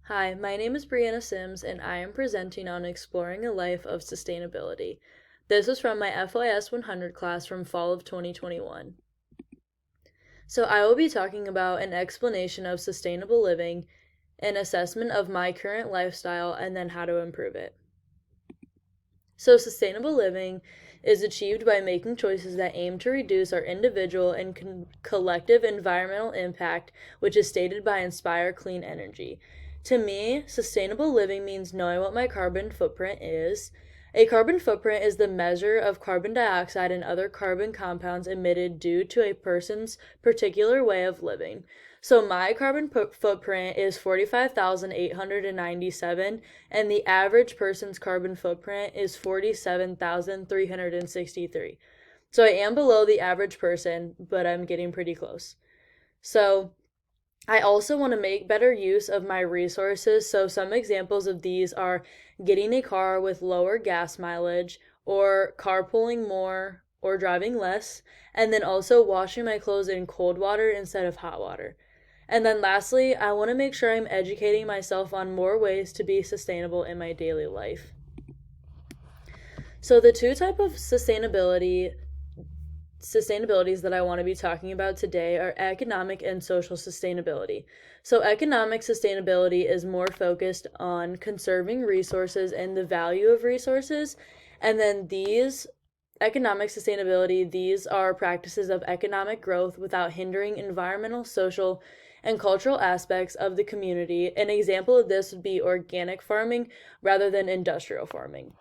Hi, my name is Brianna Sims, and I am presenting on exploring a life of sustainability. This is from my FYS 100 class from fall of 2021. So, I will be talking about an explanation of sustainable living, an assessment of my current lifestyle, and then how to improve it. So, sustainable living is achieved by making choices that aim to reduce our individual and collective environmental impact, which is stated by Inspire Clean Energy. To me, sustainable living means knowing what my carbon footprint is. A carbon footprint is the measure of carbon dioxide and other carbon compounds emitted due to a person's particular way of living. So my carbon footprint is 45,897, and the average person's carbon footprint is 47,363. So I am below the average person, but I'm getting pretty close. So I also want to make better use of my resources. So some examples of these are getting a car with lower gas mileage, or carpooling more, or driving less, and then also washing my clothes in cold water instead of hot water. And then lastly, I want to make sure I'm educating myself on more ways to be sustainable in my daily life. So the two type of sustainabilities that I want to be talking about today are economic and social sustainability. So economic sustainability is more focused on conserving resources and the value of resources. And then these are practices of economic growth without hindering environmental, social, and cultural aspects of the community. An example of this would be organic farming rather than industrial farming.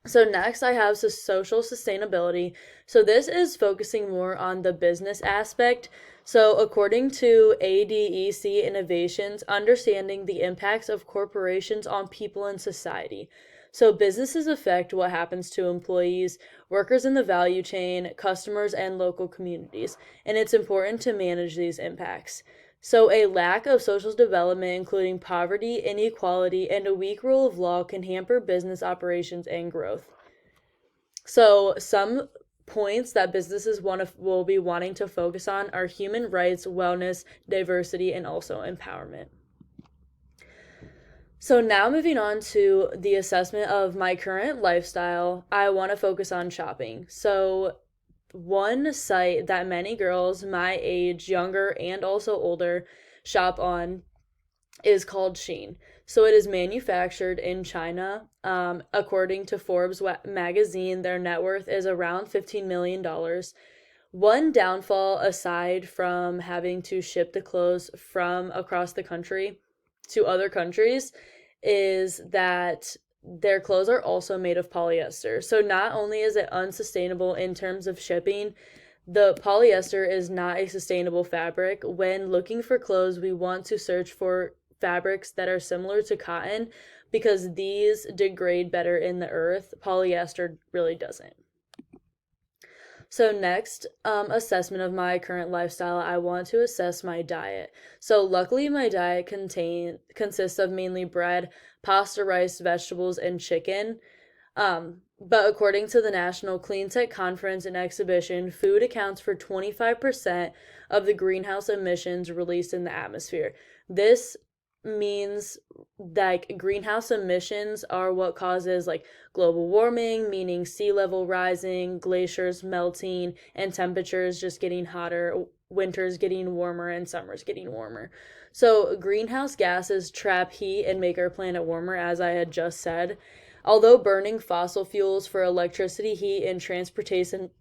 So next I have social sustainability. So this is focusing more on the business aspect. So according to ADEC Innovations, understanding the impacts of corporations on people and society. So businesses affect what happens to employees, workers in the value chain, customers, and local communities, and it's important to manage these impacts. So, a lack of social development, including poverty, inequality, and a weak rule of law, can hamper business operations and growth. So, some points that will be wanting to focus on are human rights, wellness, diversity, and also empowerment. So now moving on to the assessment of my current lifestyle, I want to focus on shopping. So one site that many girls my age, younger and also older, shop on is called Shein. So it is manufactured in China. According to Forbes magazine, their net worth is around $15 million. One downfall, aside from having to ship the clothes from across the country to other countries, is that their clothes are also made of polyester. So not only is it unsustainable in terms of shipping, the polyester is not a sustainable fabric. When looking for clothes, we want to search for fabrics that are similar to cotton because these degrade better in the earth. Polyester really doesn't. So next, assessment of my current lifestyle, I want to assess my diet. So luckily my diet consists of mainly bread, pasta, rice, vegetables, and chicken. But according to the National Clean Tech Conference and Exhibition, food accounts for 25% of the greenhouse emissions released in the atmosphere. This means like greenhouse emissions are what causes like global warming, meaning sea level rising, glaciers melting, and temperatures just getting hotter, winters getting warmer, and summers getting warmer. So greenhouse gases trap heat and make our planet warmer, as I had just said. Although burning fossil fuels for electricity, heat, and transportation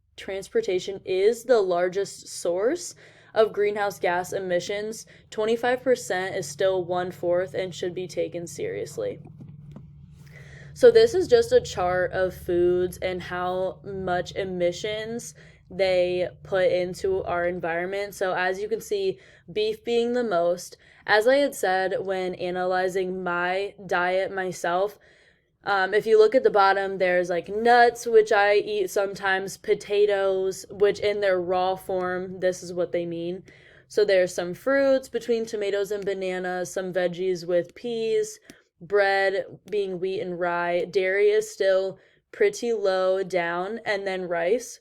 is the largest source of greenhouse gas emissions, 25% is still one fourth and should be taken seriously. So, this is just a chart of foods and how much emissions they put into our environment. So, as you can see, beef being the most. As I had said when analyzing my diet myself, if you look at the bottom, there's like nuts, which I eat sometimes, potatoes, which in their raw form, this is what they mean. So there's some fruits between tomatoes and bananas, some veggies with peas, bread being wheat and rye. Dairy is still pretty low down, and then rice,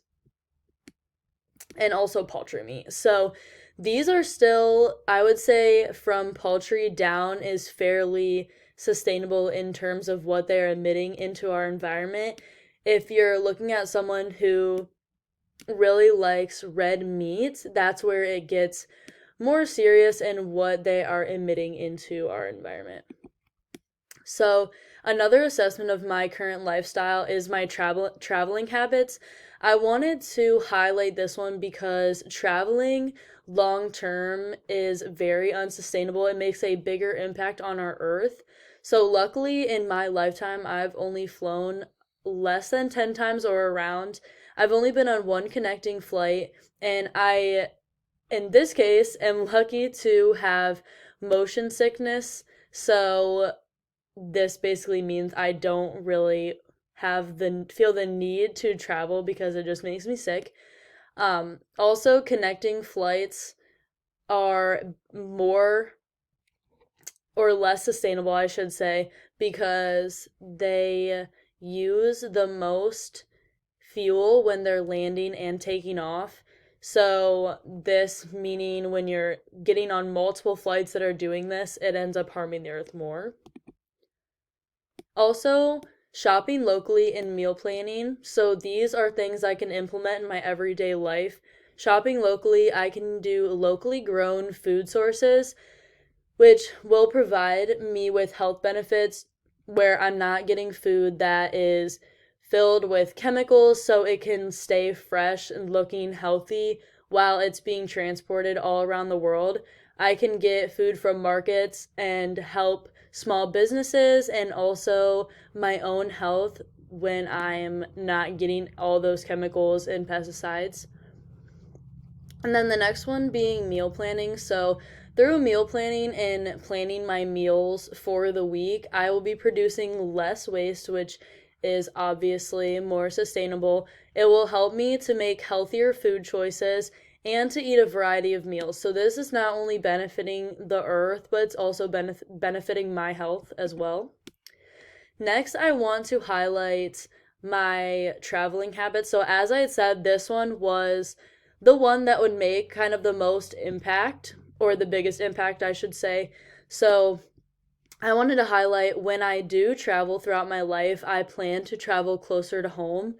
and also poultry meat. So These are still, I would say, from poultry down is fairly sustainable in terms of what they're emitting into our environment. If you're looking at someone who really likes red meat, that's where it gets more serious in what they are emitting into our environment. So, another assessment of my current lifestyle is my traveling habits. I wanted to highlight this one because traveling long term is very unsustainable. It makes a bigger impact on our earth. So, luckily, in my lifetime, I've only flown less than 10 times or around. I've only been on one connecting flight, and I, in this case, am lucky to have motion sickness. So, this basically means I don't really feel the need to travel because it just makes me sick. Also, connecting flights are more or less sustainable, I should say, because they use the most fuel when they're landing and taking off. So, this meaning when you're getting on multiple flights that are doing this, it ends up harming the earth more. Also, shopping locally and meal planning. So, these are things I can implement in my everyday life. Shopping locally, I can do locally grown food sources, which will provide me with health benefits where I'm not getting food that is filled with chemicals so it can stay fresh and looking healthy while it's being transported all around the world. I can get food from markets and help small businesses and also my own health when I'm not getting all those chemicals and pesticides. And then the next one being meal planning. So, through meal planning and planning my meals for the week, I will be producing less waste, which is obviously more sustainable. It will help me to make healthier food choices and to eat a variety of meals. So, this is not only benefiting the earth, but it's also benefiting my health as well. Next, I want to highlight my traveling habits. So, as I had said, this one was the one that would make kind of the most impact, or the biggest impact, I should say. So, I wanted to highlight when I do travel throughout my life, I plan to travel closer to home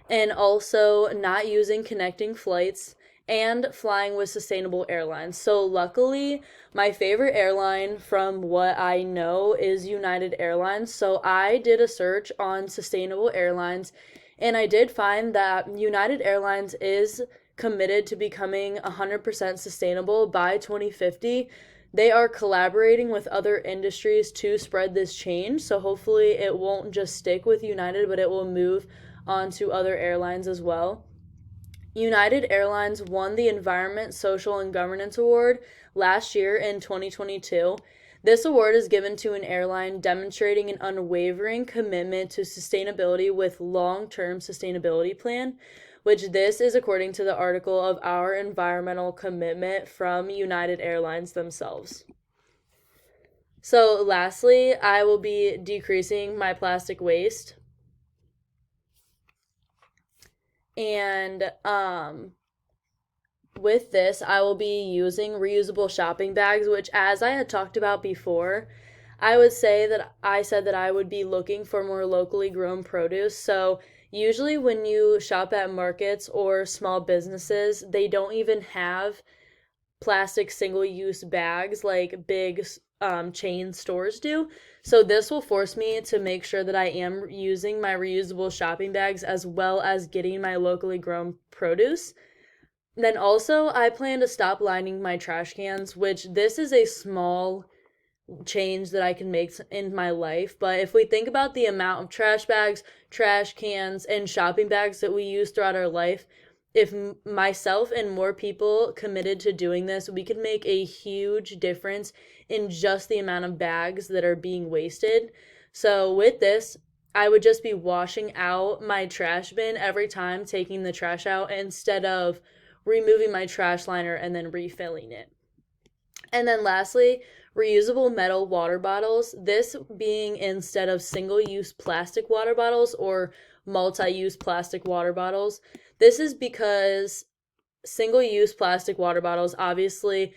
and also not using connecting flights and flying with sustainable airlines. So, luckily, my favorite airline from what I know is United Airlines. So, I did a search on sustainable airlines and I did find that United Airlines is committed to becoming 100% sustainable by 2050. They are collaborating with other industries to spread this change. So, hopefully, it won't just stick with United, but it will move onto other airlines as well. United Airlines won the Environment, Social, and Governance Award last year in 2022. This award is given to an airline demonstrating an unwavering commitment to sustainability with long-term sustainability plan, which this is according to the article of our environmental commitment from United Airlines themselves. So, lastly, I will be decreasing my plastic waste. And with this, I will be using reusable shopping bags, which, as I had talked about before, I would say that I said that I would be looking for more locally grown produce. So, usually, when you shop at markets or small businesses, they don't even have plastic single use bags like big chain stores do. So, this will force me to make sure that I am using my reusable shopping bags as well as getting my locally grown produce. Then also, I plan to stop lining my trash cans, which this is a small change that I can make in my life. But if we think about the amount of trash bags, trash cans, and shopping bags that we use throughout our life, if myself and more people committed to doing this, we could make a huge difference in just the amount of bags that are being wasted. So, with this, I would just be washing out my trash bin every time taking the trash out instead of removing my trash liner and then refilling it. And then lastly, reusable metal water bottles. This being instead of single use plastic water bottles or multi use plastic water bottles. This is because single-use plastic water bottles obviously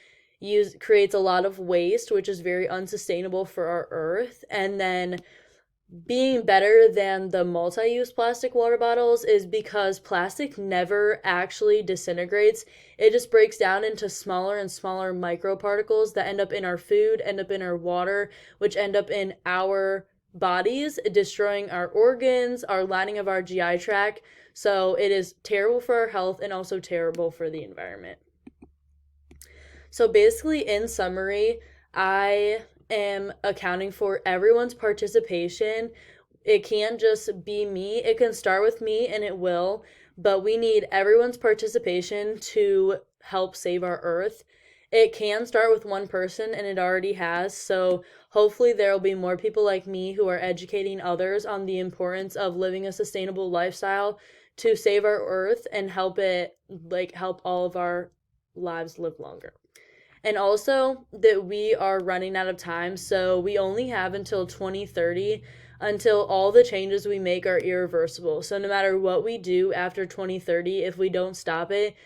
creates a lot of waste, which is very unsustainable for our earth. And then being better than the multi-use plastic water bottles is because plastic never actually disintegrates. It just breaks down into smaller and smaller microparticles that end up in our food, end up in our water, which end up in our bodies, destroying our organs, our lining of our GI tract. So it is terrible for our health and also terrible for the environment. So basically, in summary, I am accounting for everyone's participation. It can't just be me. It can start with me and it will, but we need everyone's participation to help save our earth. It can start with one person and it already has. So hopefully there will be more people like me who are educating others on the importance of living a sustainable lifestyle to save our earth and help all of our lives live longer. And also that we are running out of time, so we only have until 2030 until all the changes we make are irreversible. So no matter what we do after 2030, if we don't stop it,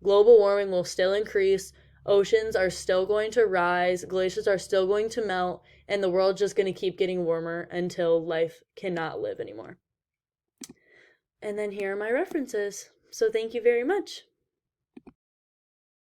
global warming will still increase, oceans are still going to rise, glaciers are still going to melt, and the world's just going to keep getting warmer until life cannot live anymore. And then here are my references. So thank you very much.